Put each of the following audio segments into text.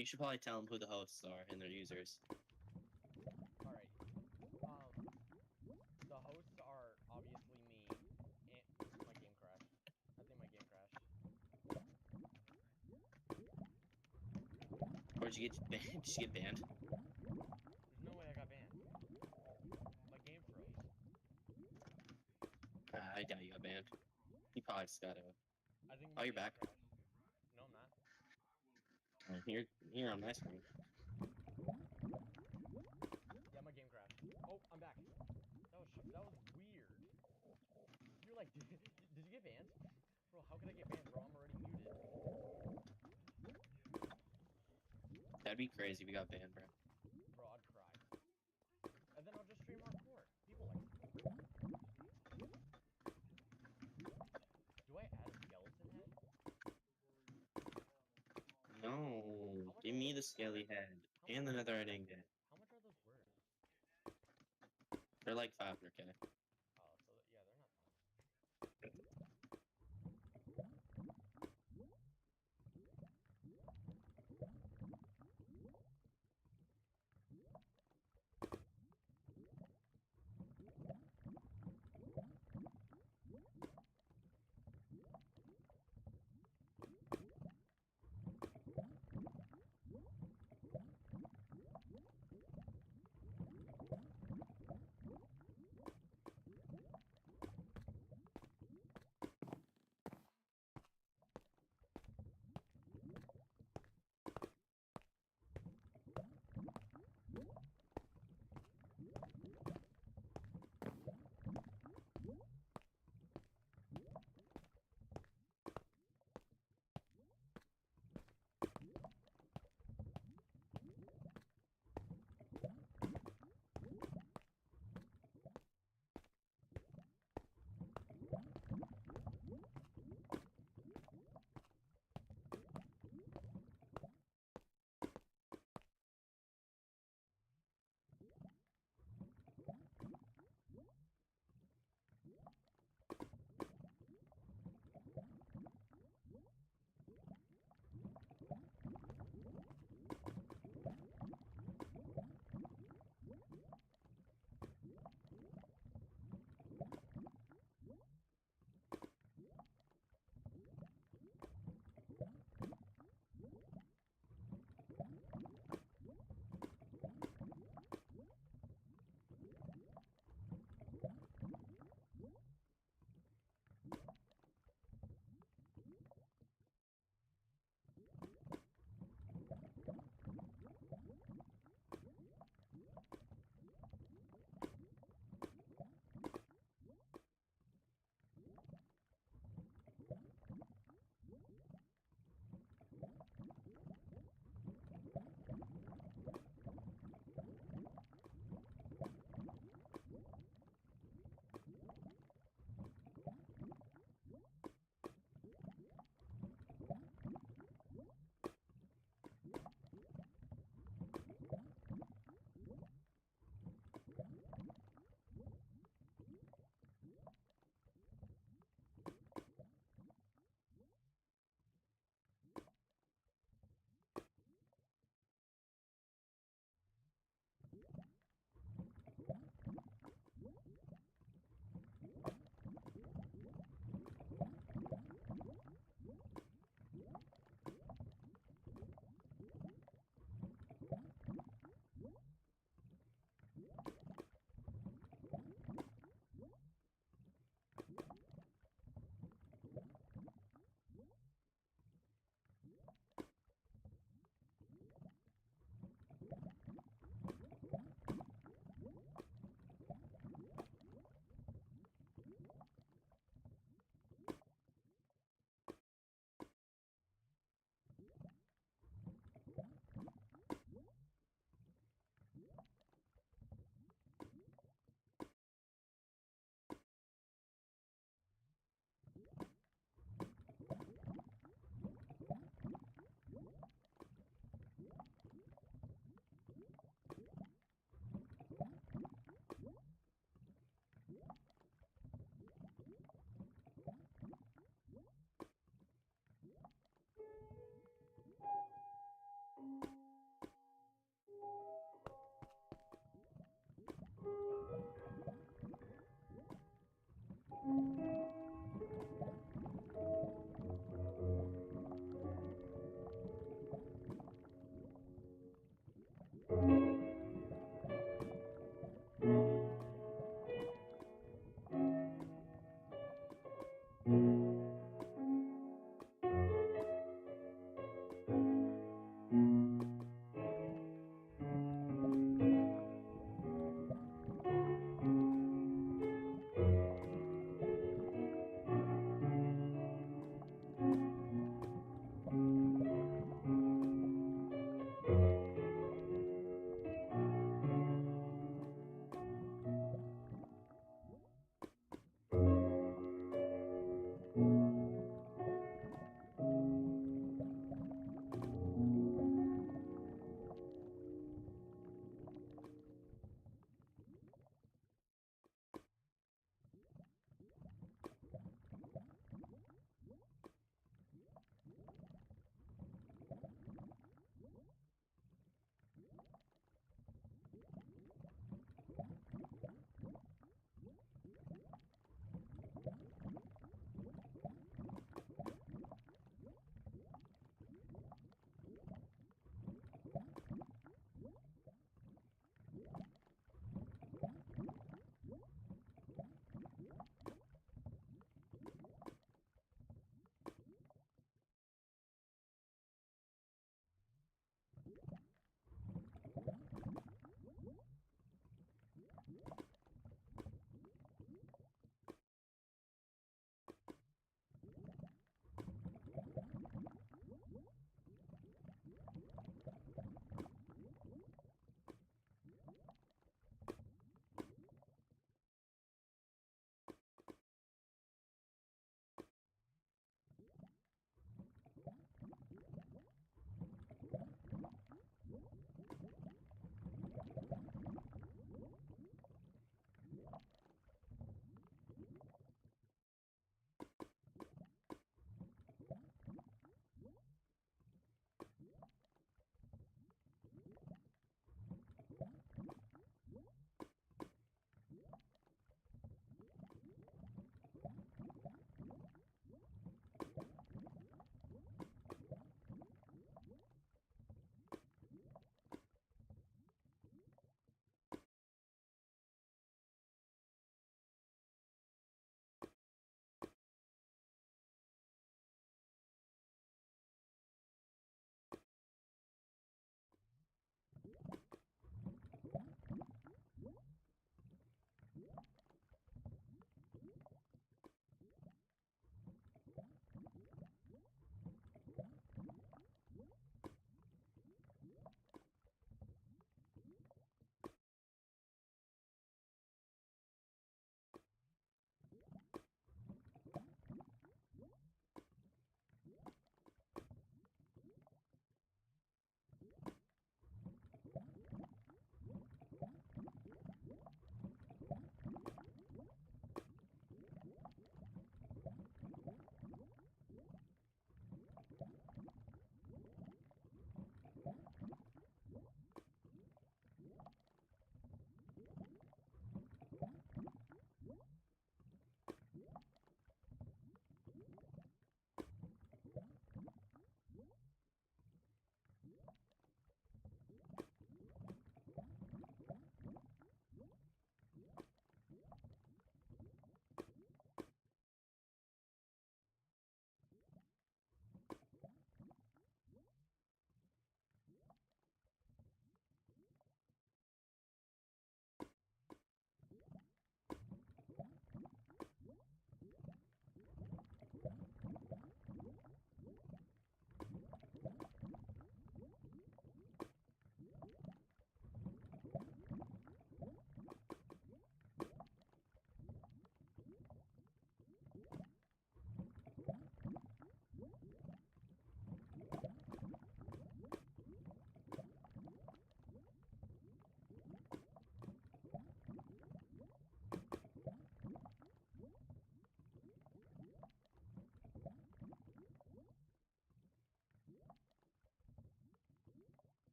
You should probably tell them who the hosts are and their users. Alright. The hosts are obviously me, and my game crashed. I think my game crashed. Or did you get banned? Did you get banned? There's no way I got banned. My game froze. I doubt you got banned. You probably just got a. I think Oh, my you're game back. crashed. No, I'm not. Here on my screen. Yeah, my game crashed. Oh, I'm back. That was weird. You're like, did you get banned? Bro, how could I get banned, bro? I'm already muted. That'd be crazy if we got banned, bro. Bro, I'd cry. And then I'll just stream hardcore. People like it. Do I add a skeleton head? No, give me the scaly head and the netherite ingot. How much are those worth? They're like 500k. Oh, so yeah, they're not fun.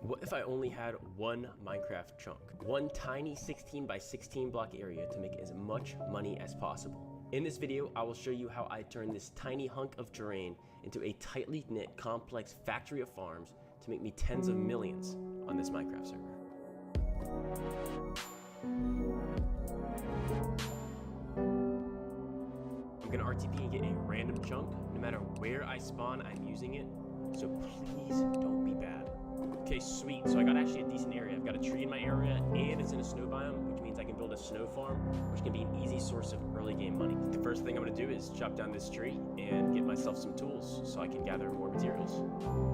What if I only had one Minecraft chunk? One tiny 16 by 16 block area to make as much money as possible. In this video, I will show you how I turn this tiny hunk of terrain into a tightly knit, complex factory of farms to make me tens of millions on this Minecraft server. I'm gonna RTP and get a random chunk. No matter where I spawn, I'm using it. So please don't be bad. Okay, sweet. So I got actually a decent area. I've got a tree in my area, and it's in a snow biome, which means I can build a snow farm, which can be an easy source of early game money. The first thing I'm gonna do is chop down this tree and get myself some tools so I can gather more materials.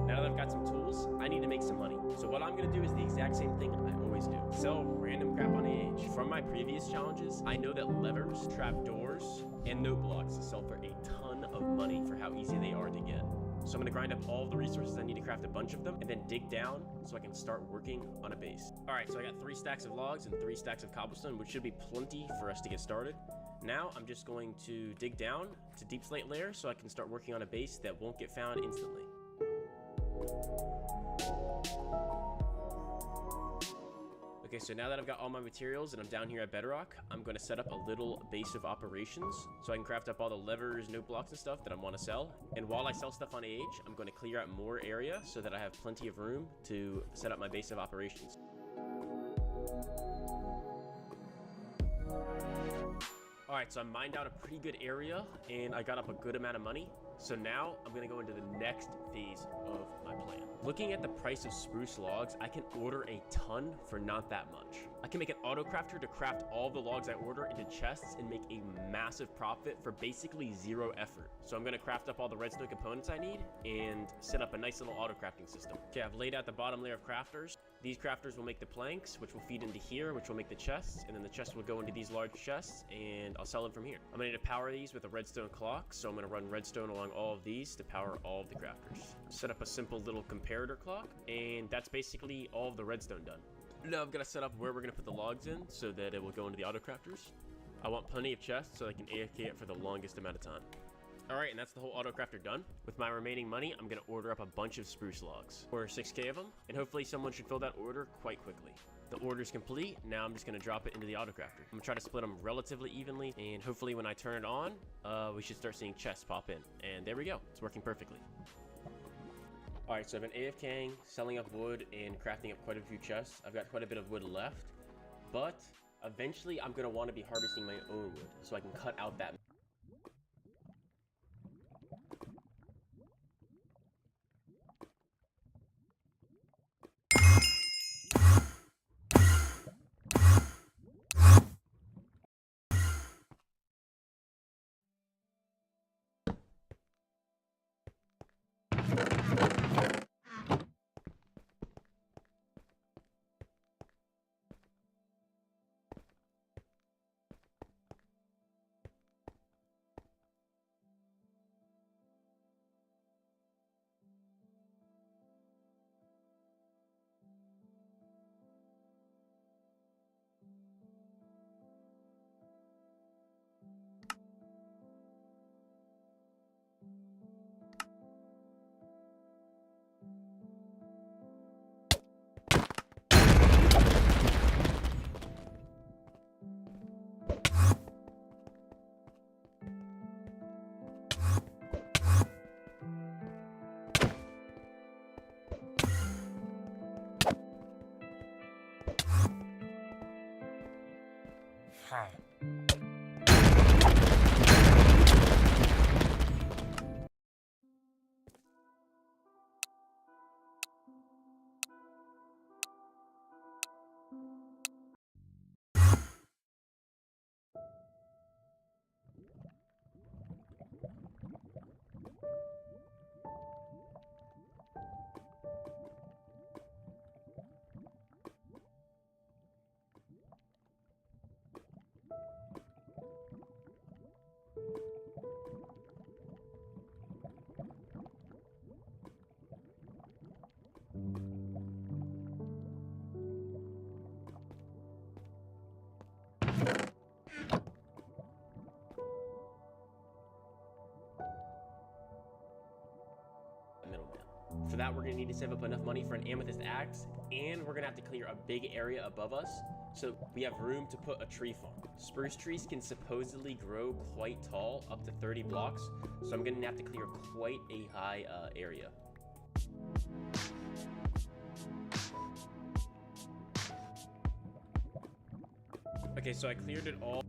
Now that I've got some tools, I need to make some money. So what I'm gonna do is the exact same thing I always do. Sell random crap on AH. From my previous challenges, I know that levers, trapdoors, and note blocks sell for a ton of money for how easy they are to get. So I'm gonna grind up all the resources I need to craft a bunch of them and then dig down so I can start working on a base. All right, so I got 3 stacks of logs and 3 stacks of cobblestone, which should be plenty for us to get started. Now I'm just going to dig down to deep slate layer so I can start working on a base that won't get found instantly. Okay, so now that I've got all my materials and I'm down here at Bedrock, I'm going to set up a little base of operations so I can craft up all the levers, note blocks, and stuff that I want to sell. And while I sell stuff on AH, I'm going to clear out more area so that I have plenty of room to set up my base of operations. Alright, so I mined out a pretty good area and I got up a good amount of money. So now I'm going to go into the next phase of my plan. Looking at the price of spruce logs, I can order a ton for not that much. I can make an auto crafter to craft all the logs I order into chests and make a massive profit for basically 0 effort. So I'm going to craft up all the redstone components I need and set up a nice little auto crafting system. Okay, I've laid out the bottom layer of crafters. These crafters will make the planks, which will feed into here, which will make the chests, and then the chests will go into these large chests, and I'll sell them from here. I'm going to need to power these with a redstone clock, so I'm going to run redstone along all of these to power all of the crafters. Set up a simple little comparator clock, and that's basically all of the redstone done. Now I've got to set up where we're going to put the logs in so that it will go into the auto crafters. I want plenty of chests so I can AFK it for the longest amount of time. Alright, and that's the whole auto crafter done. With my remaining money, I'm going to order up a bunch of spruce logs. Order 6k of them, and hopefully someone should fill that order quite quickly. The order is complete. Now I'm just going to drop it into the auto crafter. I'm going to try to split them relatively evenly, and hopefully when I turn it on, we should start seeing chests pop in. And there we go. It's working perfectly. Alright, so I've been AFKing, selling up wood, and crafting up quite a few chests. I've got quite a bit of wood left, but eventually I'm going to want to be harvesting my own wood so I can cut out that. For that, we're going to need to save up enough money for an amethyst axe, and we're going to have to clear a big area above us so we have room to put a tree farm. Spruce trees can supposedly grow quite tall, up to 30 blocks, so I'm going to have to clear quite a high area. Okay, so I cleared it all.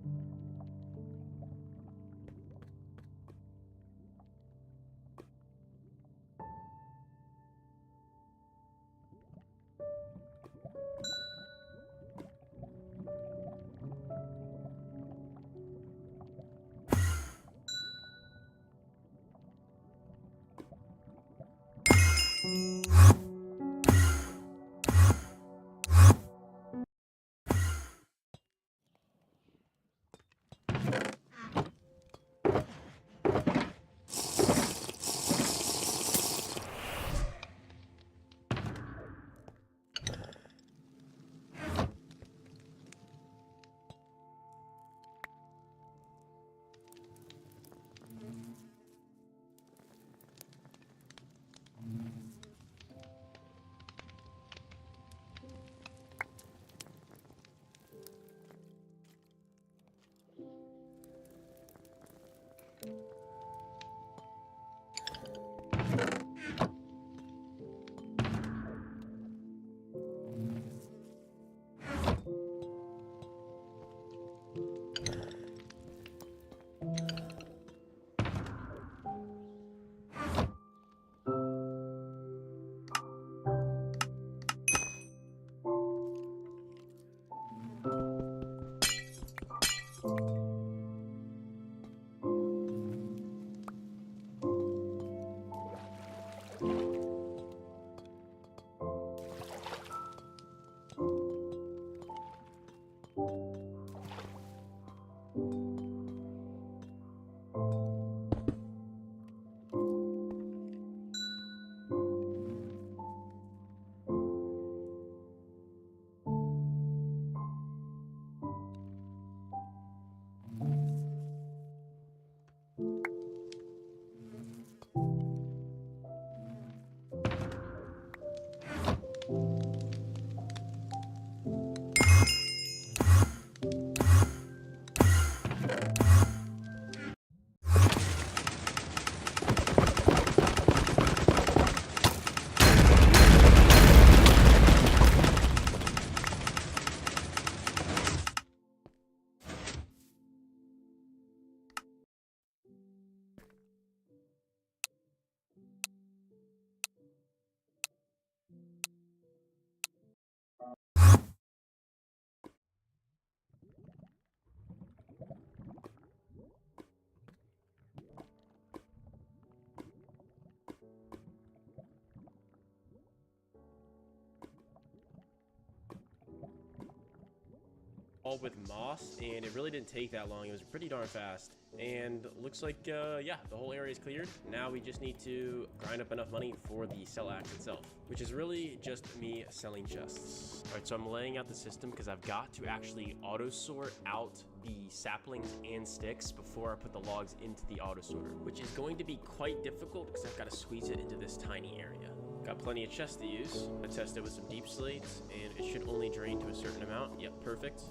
All with moss, and it really didn't take that long. It was pretty darn fast, and looks like yeah, the whole area is cleared. Now we just need to grind up enough money for the cell axe itself, which is really just me selling chests. All right, so I'm laying out the system because I've got to actually auto sort out the saplings and sticks before I put the logs into the auto sorter, which is going to be quite difficult because I've got to squeeze it into this tiny area. Got plenty of chests to use. I tested with some deep slates, and it should only drain to a certain amount. Yep, perfect.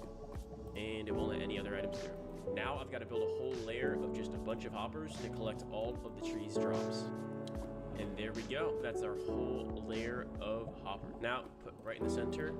And it won't let any other items through. Now I've got to build a whole layer of just a bunch of hoppers to collect all of the tree's drops. And there we go. That's our whole layer of hopper. Now put right in the center.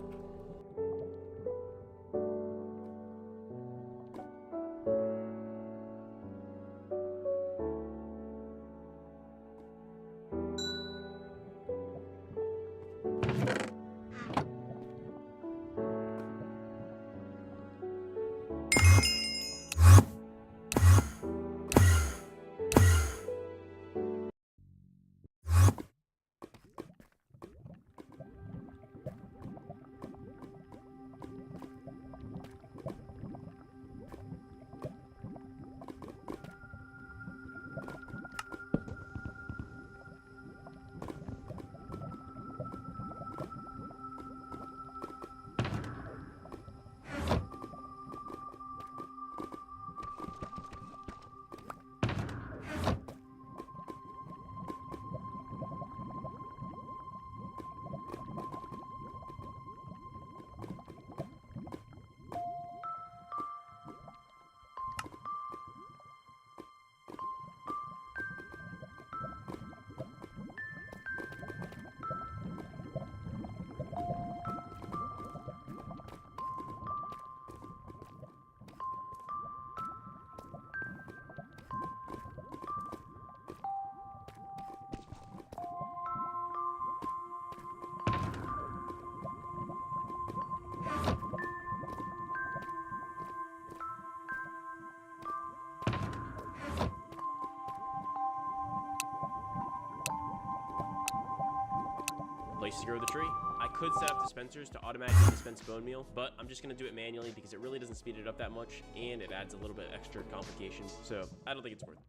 place to grow the tree. I could set up dispensers to automatically dispense bone meal, but I'm just gonna do it manually because it really doesn't speed it up that much and it adds a little bit extra complication. So I don't think it's worth it.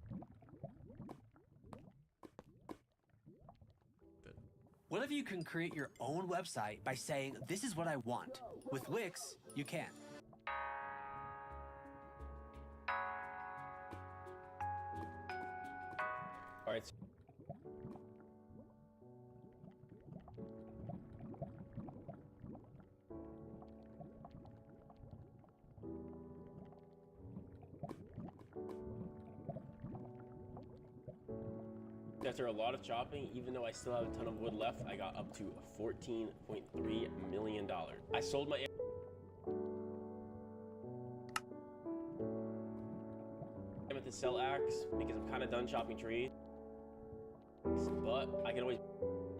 What if you can create your own website by saying, this is what I want? With Wix, you can. All right. After a lot of chopping, even though I still have a ton of wood left, I got up to $14.3 million. I sold my amethyst cell axe because I'm kind of done chopping trees, but I can always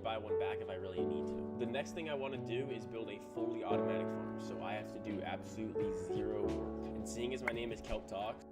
buy one back if I really need to. The next thing I want to do is build a fully automatic farm, so I have to do absolutely zero work. And seeing as my name is Kelp Talks,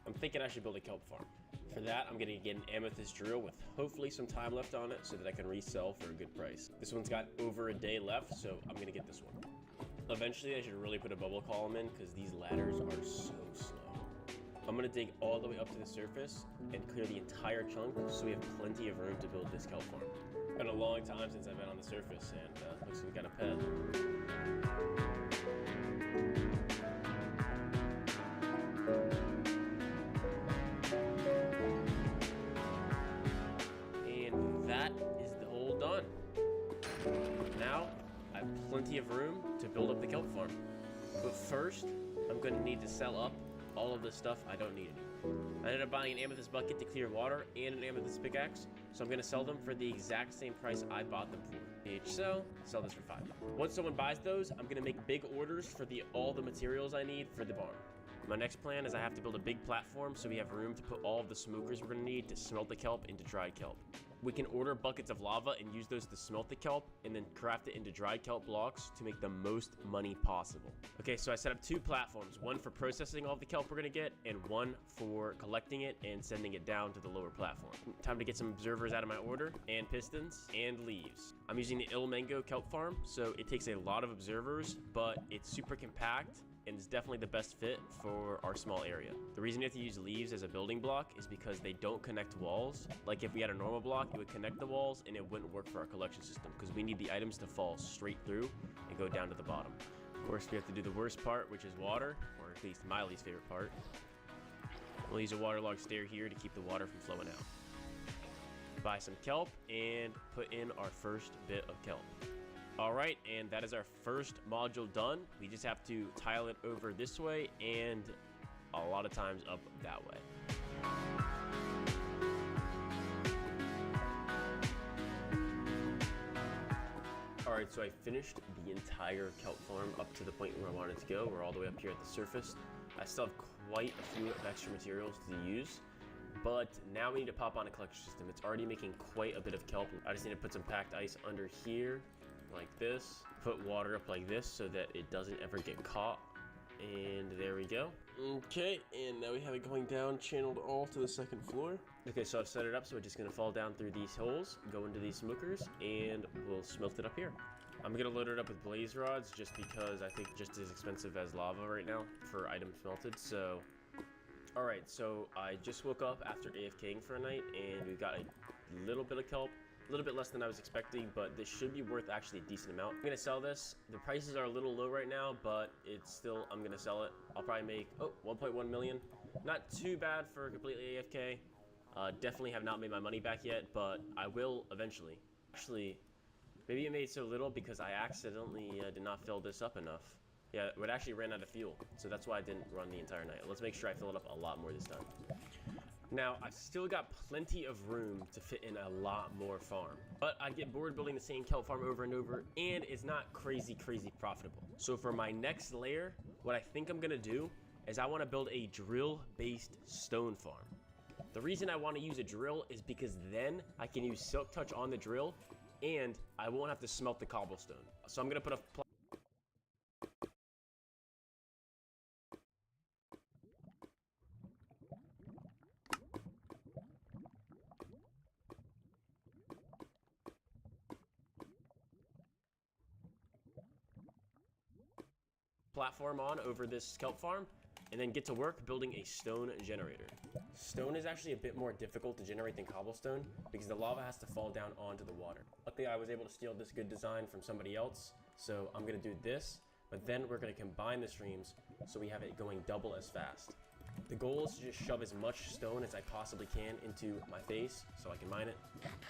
I'm thinking I should build a kelp farm. For that, I'm gonna get an amethyst drill with hopefully some time left on it so that I can resell for a good price. This one's got over a day left, so I'm gonna get this one. Eventually, I should really put a bubble column in because these ladders are so slow. I'm gonna dig all the way up to the surface and clear the entire chunk so we have plenty of room to build this kelp farm. Been a long time since I've been on the surface, and looks like we got a pet. Now, I have plenty of room to build up the kelp farm. But first, I'm going to need to sell up all of the stuff I don't need anymore. I ended up buying an amethyst bucket to clear water and an amethyst pickaxe, so I'm going to sell them for the exact same price I bought them for. Each sell this for $5. Once someone buys those, I'm going to make big orders for all the materials I need for the barn. My next plan is I have to build a big platform so we have room to put all of the smokers we're going to need to smelt the kelp into dried kelp. We can order buckets of lava and use those to smelt the kelp and then craft it into dried kelp blocks to make the most money possible. Okay, so I set up two platforms, one for processing all of the kelp we're gonna get and one for collecting it and sending it down to the lower platform. Time to get some observers out of my order and pistons and leaves. I'm using the Il Mango kelp farm, so it takes a lot of observers, but it's super compact and is definitely the best fit for our small area. The reason you have to use leaves as a building block is because they don't connect walls. Like if we had a normal block, it would connect the walls and it wouldn't work for our collection system because we need the items to fall straight through and go down to the bottom. Of course, we have to do the worst part, which is water, or at least my least favorite part. We'll use a waterlogged stair here to keep the water from flowing out. Buy some kelp and put in our first bit of kelp. All right, and that is our first module done. We just have to tile it over this way and a lot of times up that way. All right, so I finished the entire kelp farm up to the point where I wanted to go. We're all the way up here at the surface. I still have quite a few of extra materials to use, but now we need to pop on a collection system. It's already making quite a bit of kelp. I just need to put some packed ice under here, like this. Put water up like this so that it doesn't ever get caught. And there we go. Okay, and now we have it going down, channeled all to the second floor. Okay, so I've set it up, so it's just gonna fall down through these holes, go into these smokers, and we'll smelt it up here. I'm gonna load it up with blaze rods just because I think just as expensive as lava right now for items smelted. So, all right, so I just woke up after AFKing for a night, and we've got a little bit of kelp. A little bit less than I was expecting, but this should be worth actually a decent amount. I'm gonna sell this. The prices are a little low right now, but it's still, I'm gonna sell it. I'll probably make, 1.1 million. Not too bad for completely AFK. Definitely have not made my money back yet, but I will eventually. Actually, maybe it made so little because I accidentally did not fill this up enough. Yeah, it actually ran out of fuel, so that's why I didn't run the entire night. Let's make sure I fill it up a lot more this time. Now, I've still got plenty of room to fit in a lot more farm, but I get bored building the same kelp farm over and over, and it's not crazy profitable. So for my next layer, what I think I'm gonna do is I wanna build a drill-based stone farm. The reason I wanna use a drill is because then I can use silk touch on the drill, and I won't have to smelt the cobblestone. So I'm gonna put a platform on over this kelp farm and then get to work building a stone generator. Stone is actually a bit more difficult to generate than cobblestone because the lava has to fall down onto the water. Luckily, I was able to steal this good design from somebody else, so I'm gonna do this, but then we're gonna combine the streams so we have it going double as fast. The goal is to just shove as much stone as I possibly can into my face so I can mine it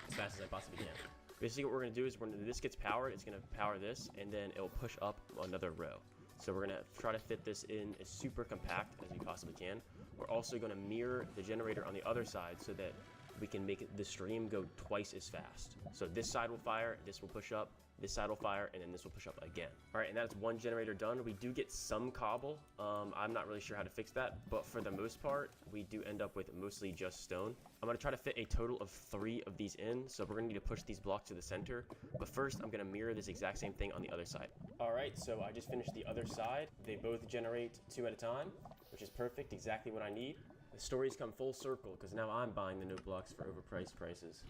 as fast as I possibly can. Basically what we're gonna do is when this gets powered, it's gonna power this and then it'll push up another row. So we're gonna try to fit this in as super compact as we possibly can. We're also gonna mirror the generator on the other side so that we can make the stream go twice as fast. So this side will fire, this will push up, this side will fire, and then this will push up again. All right, and that's one generator done. We do get some cobble. I'm not really sure how to fix that, but for the most part, we do end up with mostly just stone. I'm gonna try to fit a total of 3 of these in, so we're gonna need to push these blocks to the center. But first, I'm gonna mirror this exact same thing on the other side. All right, so I just finished the other side. They both generate 2 at a time, which is perfect, exactly what I need. The stories come full circle, because now I'm buying the note blocks for overpriced prices.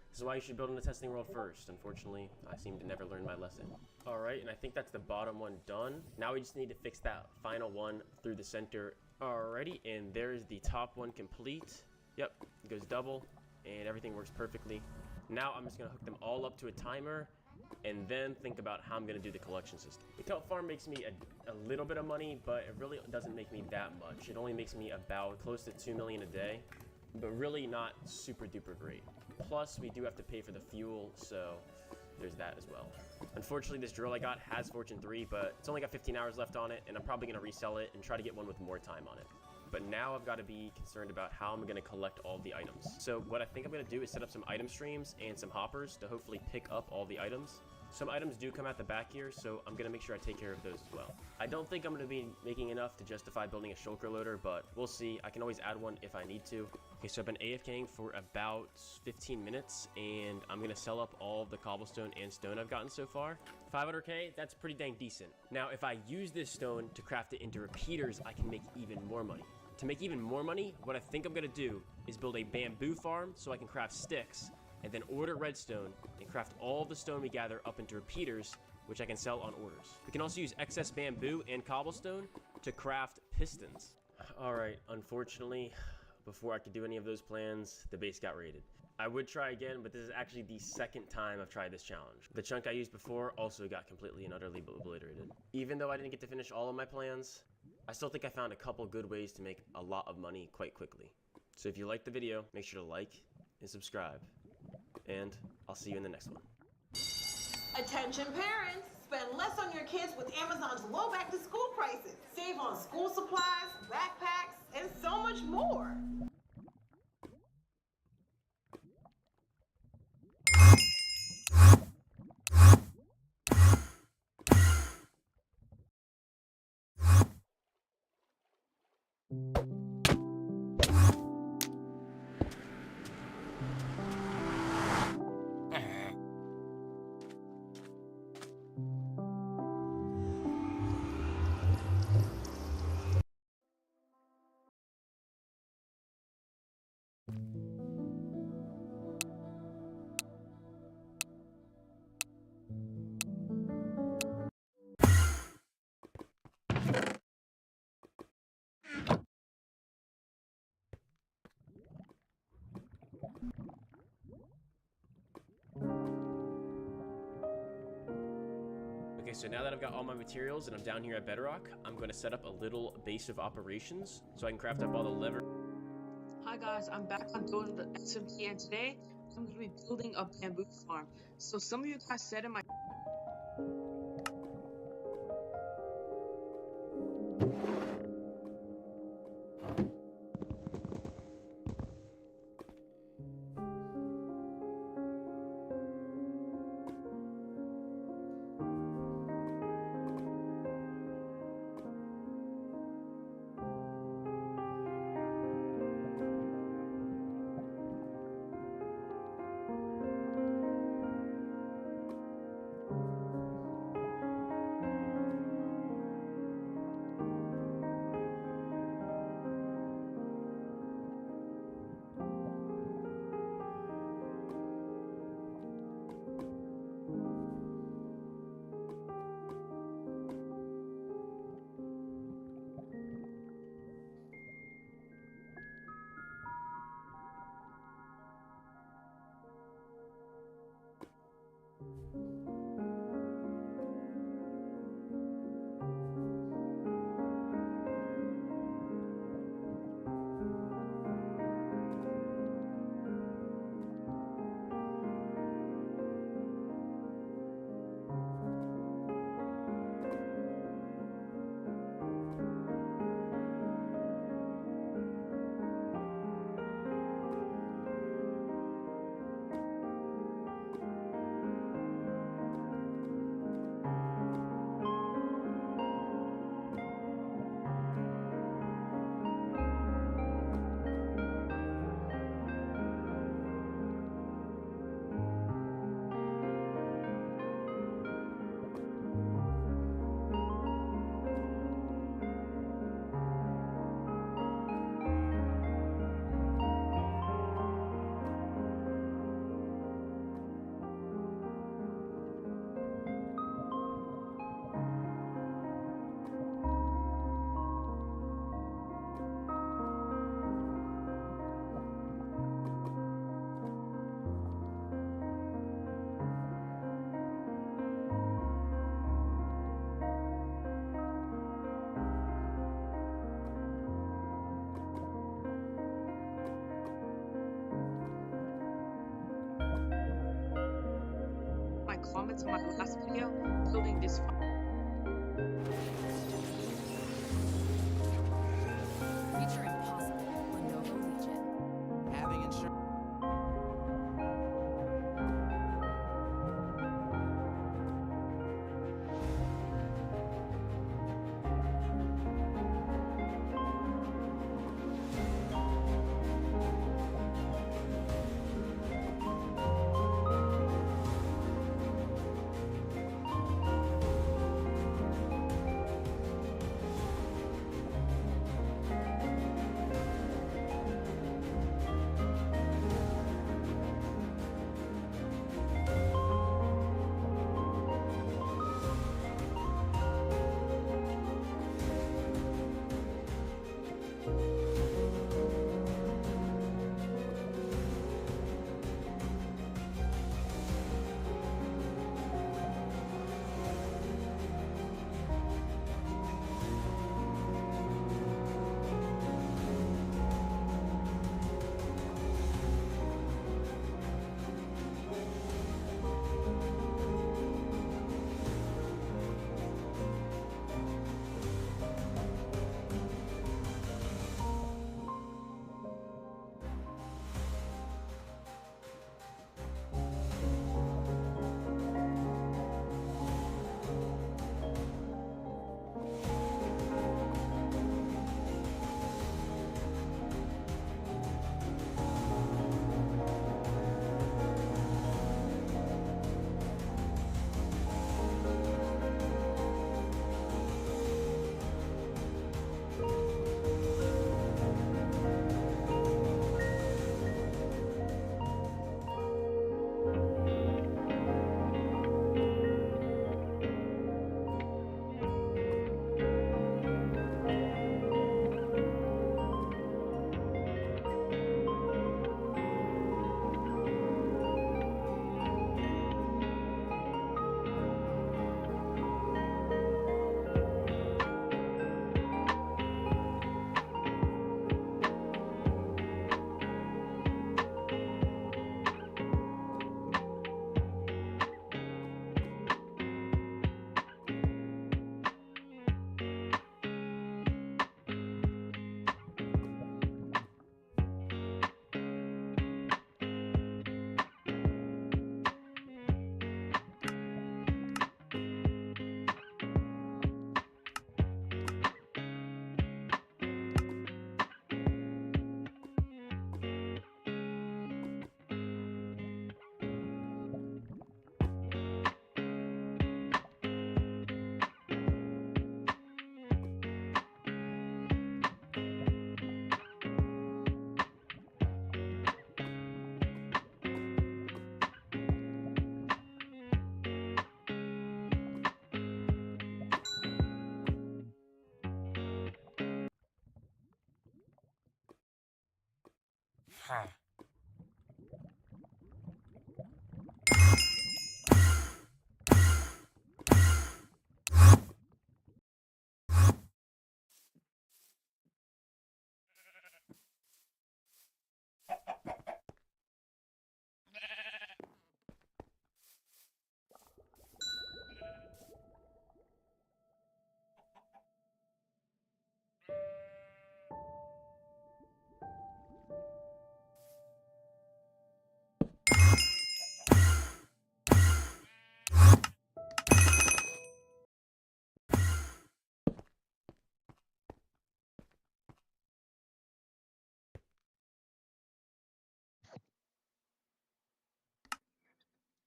This is why you should build in the testing world first. Unfortunately, I seem to never learn my lesson. All right, and I think that's the bottom one done. Now we just need to fix that final one through the center. Alrighty, and there's the top one complete. Yep, it goes double, and everything works perfectly. Now I'm just gonna hook them all up to a timer, and then think about how I'm gonna do the collection system. The kelp farm makes me a little bit of money, but it really doesn't make me that much. It only makes me about close to 2 million a day, but really not super duper great. Plus, we do have to pay for the fuel, so there's that as well. Unfortunately, this drill I got has Fortune 3, but it's only got 15 hours left on it, and I'm probably going to resell it and try to get one with more time on it. But now I've got to be concerned about how I'm going to collect all the items. So what I think I'm going to do is set up some item streams and some hoppers to hopefully pick up all the items. Some items do come out the back here, so I'm going to make sure I take care of those as well. I don't think I'm going to be making enough to justify building a shulker loader, but we'll see. I can always add one if I need to. Okay, so I've been AFKing for about 15 minutes, and I'm going to sell up all the cobblestone and stone I've gotten so far. 500k, that's pretty dang decent. Now, if I use this stone to craft it into repeaters, I can make even more money. To make even more money, what I think I'm going to do is build a bamboo farm so I can craft sticks, and then order redstone and craft all the stone we gather up into repeaters, which I can sell on orders. We can also use excess bamboo and cobblestone to craft pistons. All right, unfortunately, before I could do any of those plans, the base got raided. I would try again, but this is actually the second time I've tried this challenge. The chunk I used before also got completely and utterly obliterated. Even though I didn't get to finish all of my plans, I still think I found a couple good ways to make a lot of money quite quickly. So if you liked the video, make sure to like and subscribe. And I'll see you in the next one. Attention parents, spend less on your kids with Amazon's low back to school prices. Save on school supplies, backpacks, and so much more. Okay, so now that I've got all my materials and I'm down here at Bedrock, I'm going to set up a little base of operations so I can craft up all the lever. Hi guys, I'm back on doing the SMP, and today I'm going to be building a bamboo farm. So some of you guys said in my comments on my last video building this farm. Future impossible on Nova Legion. Having insurance.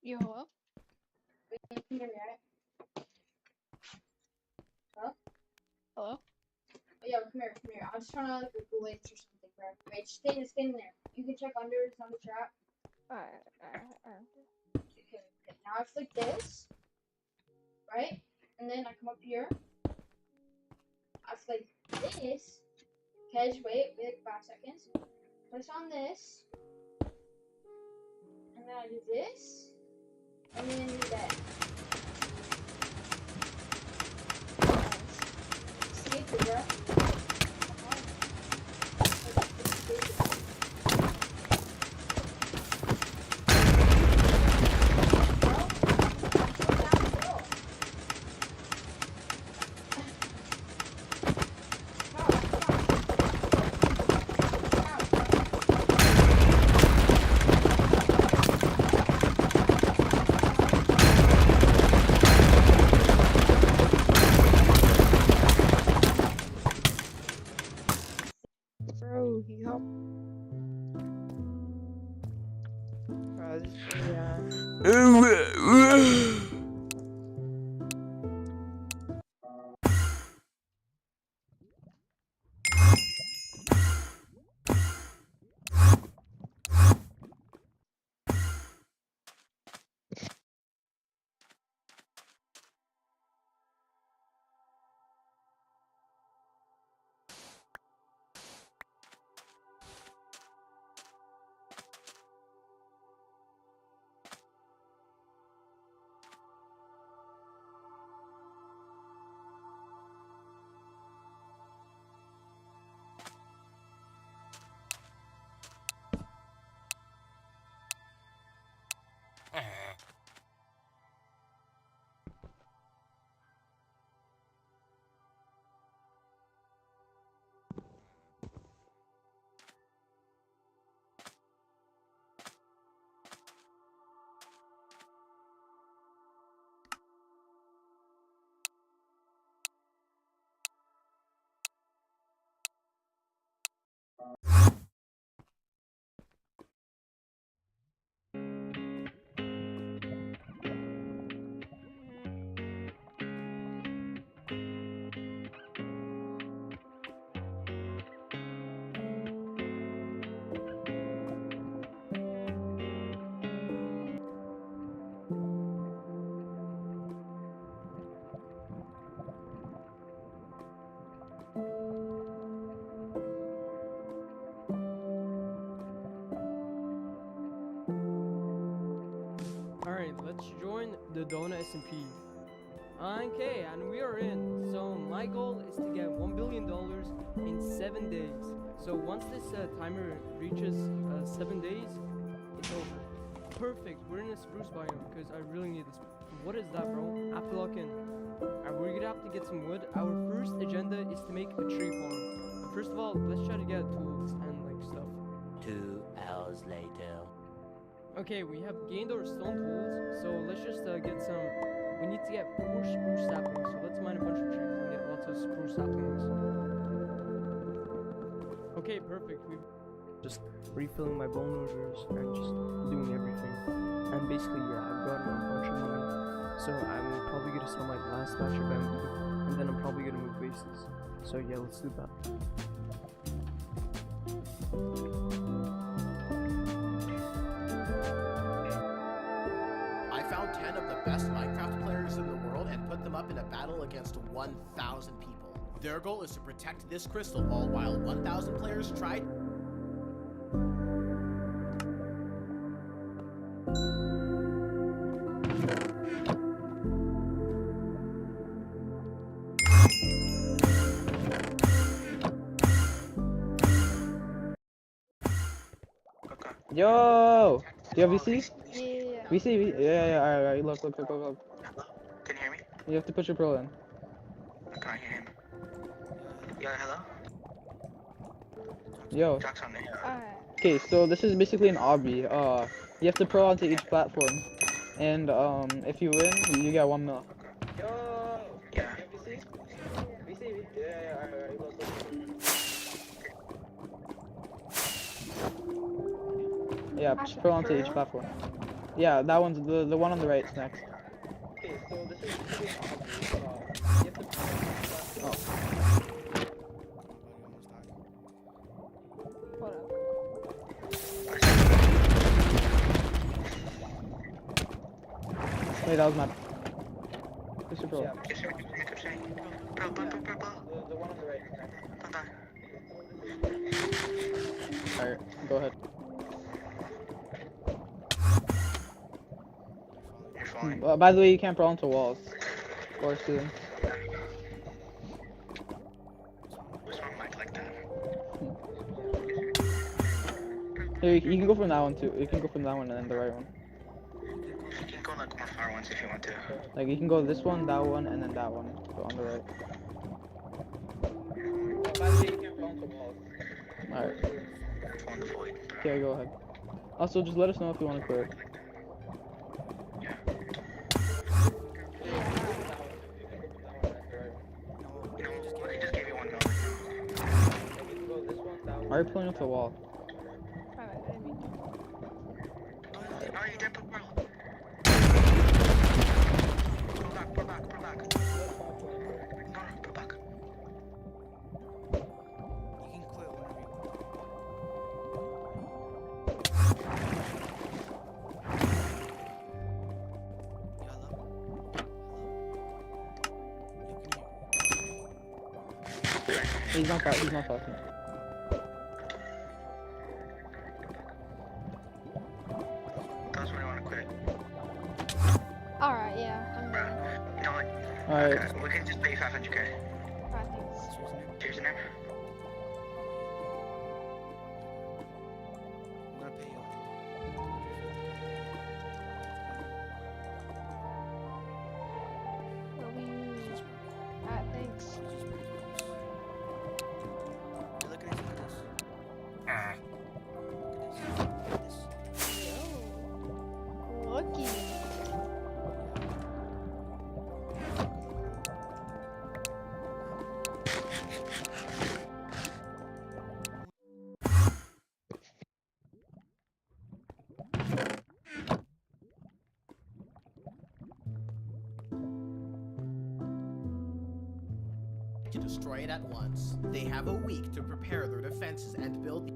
Yo, hello? Can you hear me, right? Hello? Hello? Oh, yeah, come here. I'm just trying to like a glitch or something, bro. Wait, stay in there. You can check under, it's on the trap. Alright. Okay. Now I flick this, right? And then I come up here. I flick this. Okay, just wait like 5 seconds. Press on this. And then I do this. And then do that. Escape it, bro. Bro, he helped. Bro, this Alright, let's join the Dona SMP. Okay, and we are in. So my goal is to get $1 billion in 7 days. So once this timer reaches 7 days, it's over. Perfect, we're in a spruce biome because I really need this. What is that, bro? I have to lock in. Alright, we're gonna have to get some wood. Our first agenda is to make a tree farm. But first of all, let's try to get tools and like stuff. 2 hours later. Okay, we have gained our stone tools, so let's just get some. We need to get 4 spruce saplings, so let's mine a bunch of trees and get lots of spruce saplings. Okay, perfect. We've just refilling my bone orders and just doing everything. And basically, yeah, I've gotten a bunch of money, so I'm probably gonna sell my last batch of bamboo, and then I'm probably gonna move bases. So yeah, let's do that. I found 10 of the best Minecraft players in the world and put them up in a battle against 1,000 people. Their goal is to protect this crystal ball while 1,000 players tried Yo! Do you have VC? Yeah. VC? Yeah. Alright. Look. Can you hear me? You have to put your pro in. I can't hear him. Yeah, hello? Yo. Jack's on me. Okay, so this is basically an obby. You have to pro onto each platform, and if you win, you get 1 mil. Yo. Yeah. VC? Yeah. Alright. Look. Yeah, just pro onto each platform. Yeah, that one's the one on the right is next. Okay, so this is basically an obby. You have to pro onto each platform. Hold up. Wait, that was my. Who's your pro? Yes, sir. You keep saying. Bro. The one on the right is next. Bye-bye. Alright, go ahead. You're falling. By the way, you can't pro onto walls or ceilings. What's wrong mic like that? Here, you can go from that one too. You can go from that one and then the right one. You can go like more far ones if you want to. Like you can go this one, that one, and then that one. So on the right. By the way, you can't pro onto walls. Alright. Fall in the void. Okay, go ahead. Also, just let us know if you want to clear it. You know, I just gave you 1 mil. Why are you pulling up the wall? Oh, you did put portal. Pull back. No, pull back. You can quit whenever you want. He's not talking. That's when I want to quit. Alright, yeah. I'm done. You know what? Alright. Okay, we can just pay 500k. Here's your name. I'm gonna pay you. Alright, thanks. You're looking at this. Lucky. To destroy it at once. They have a week to prepare their defenses and build.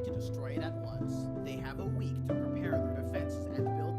To destroy it at once. They have a week to prepare their defenses and build.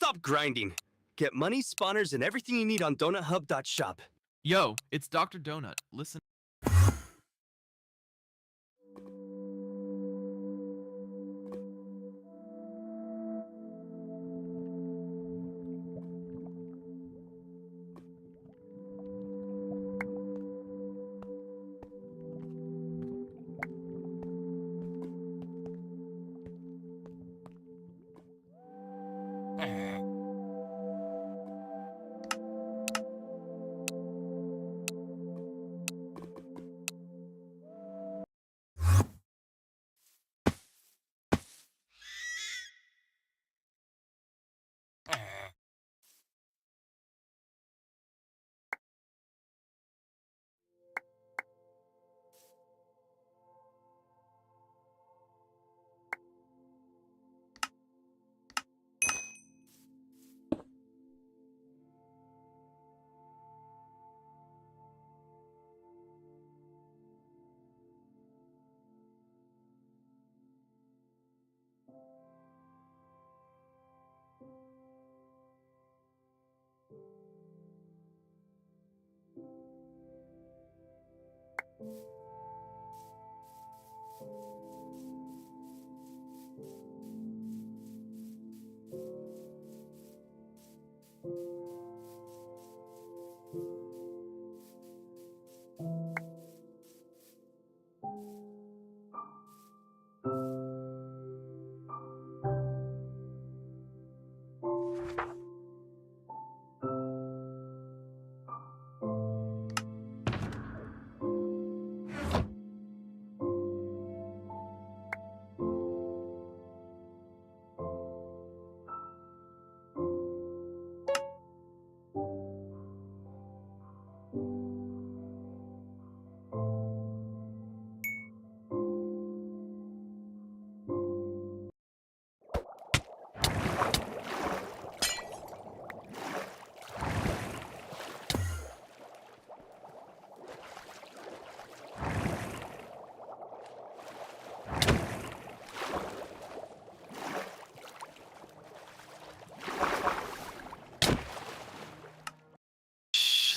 Stop grinding. Get money, spawners, and everything you need on DonutHub.shop. Yo, it's Dr. Donut. Listen.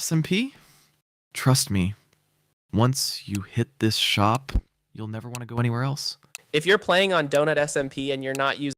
SMP? Trust me. Once you hit this shop, you'll never want to go anywhere else. If you're playing on Donut SMP and you're not using